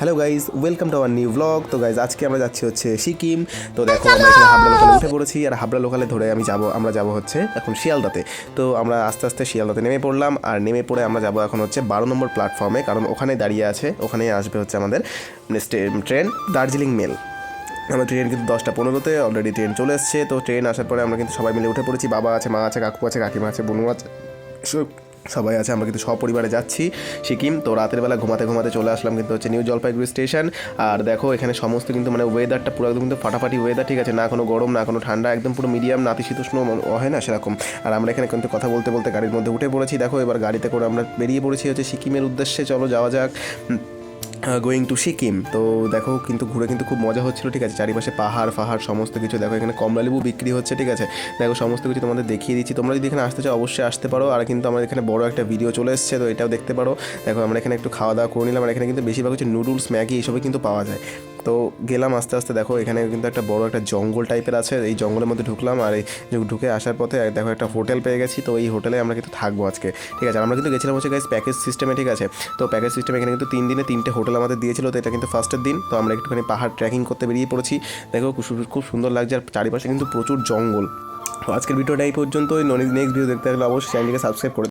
Hello guys, welcome to our new blog. তো guys আজকে আমরা যাচ্ছি হচ্ছে সিকিম। তো দেখো আমরা এখানে হাবড়া লোকালে উঠে পড়েছি, আর হাবড়া লোকালে ধরে আমরা যাব হচ্ছে এখন শিয়ালদাতে। তো আমরা আস্তে আস্তে শিয়ালদাতে নেমে পড়লাম, আর নেমে পড়ে আমরা যাব এখন হচ্ছে 12 নম্বর প্ল্যাটফর্মে, কারণ ওখানে দাঁড়িয়ে আছে, ওখানে আসবে হচ্ছে আমাদের ট্রেন দার্জিলিং মেল। আমার ট্রেন কিন্তু 10:15-তে অলরেডি ট্রেন চলে এসছে। তো ট্রেন আসার পরে আমরা কিন্তু সবাই মিলে উঠে পড়েছি। বাবা আছে, মা আছে, কাকু আছে, কাকিমা আছে, বোনু আছে, সবাই আছে। আমরা কিন্তু সপরিবারে যাচ্ছি সিকিম। তো রাতের বেলা ঘুমাতে ঘুমাতে চলে আসলাম কিন্তু হচ্ছে নিউ জলপাইগুড়ি স্টেশন। আর দেখো এখানে সমস্ত কিন্তু মানে ওয়েদারটা পুরো একদম কিন্তু ফাটাফাটি ওয়েদার, ঠিক আছে, না কোনো গরম না কোনো ঠান্ডা, একদম পুরো মিডিয়াম, নাতিশীতোষ্ণ হয় না সেরকম। আর আমরা এখানে কিন্তু কথা বলতে বলতে গাড়ির মধ্যে উঠে পড়েছি। দেখো এবার গাড়িতে করে আমরা বেরিয়ে পড়েছি হচ্ছে সিকিমের উদ্দেশ্যে। চলো যাওয়া যাক, গোয়িং টু সিকিম। তো দেখো কিন্তু ঘুরে কিন্তু খুব মজা হচ্ছিলো, ঠিক আছে, চারিপাশে পাহাড় ফাহাড় সমস্ত কিছু। দেখো এখানে কমলালেবু বিক্রি হচ্ছে, ঠিক আছে, দেখো সমস্ত কিছু তোমাদের দেখিয়ে দিচ্ছি। তোমরা যদি এখানে আসতে চাও অবশ্যই আসতে পারো। আর কিন্তু আমাদের এখানে বড় একটা ভিডিও চলে এসছে, তো এটাও দেখতে পারো। দেখো আমরা এখানে একটু খাওয়া দাওয়া করে নিলাম, আর এখানে কিন্তু বেশিরভাগ হচ্ছে নুডলস, ম্যাগি এইসবই কিন্তু পাওয়া যায়। তো গেলাম আস্তে আস্তে। দেখো এখানে কিন্তু একটা বড় একটা জঙ্গল টাইপের আছে, এই জঙ্গলের মধ্যে ঢুকলাম। আর এই ঢুকে আসার পথে দেখো একটা হোটেল পেয়ে গেছি। তো এই হোটেলে আমরা কিন্তু থাকবো আজকে, ঠিক আছে। আমরা কিন্তু গেছিলাম হচ্ছে গাইস প্যাকেজ সিস্টেমে, ঠিক আছে। তো প্যাকেজ সিস্টেমে এখানে কিন্তু 3 দিনে 3টে হোটেল আমাদের দিয়েছিল। তো এটা কিন্তু ফার্স্টের দিন। তো আমরা একটুখানি পাহাড় ট্রেকিং করতে বেরিয়ে পড়েছি। দেখো খুব সুন্দর লাগছে, আর চারিপাশে কিন্তু প্রচুর জঙ্গল। তো আজকের ভিডিওটা এই পর্যন্তই। নেক্সট ভিডিও দেখতে গেলে অবশ্যই চ্যানেলটিকে সাবস্ক্রাইব করে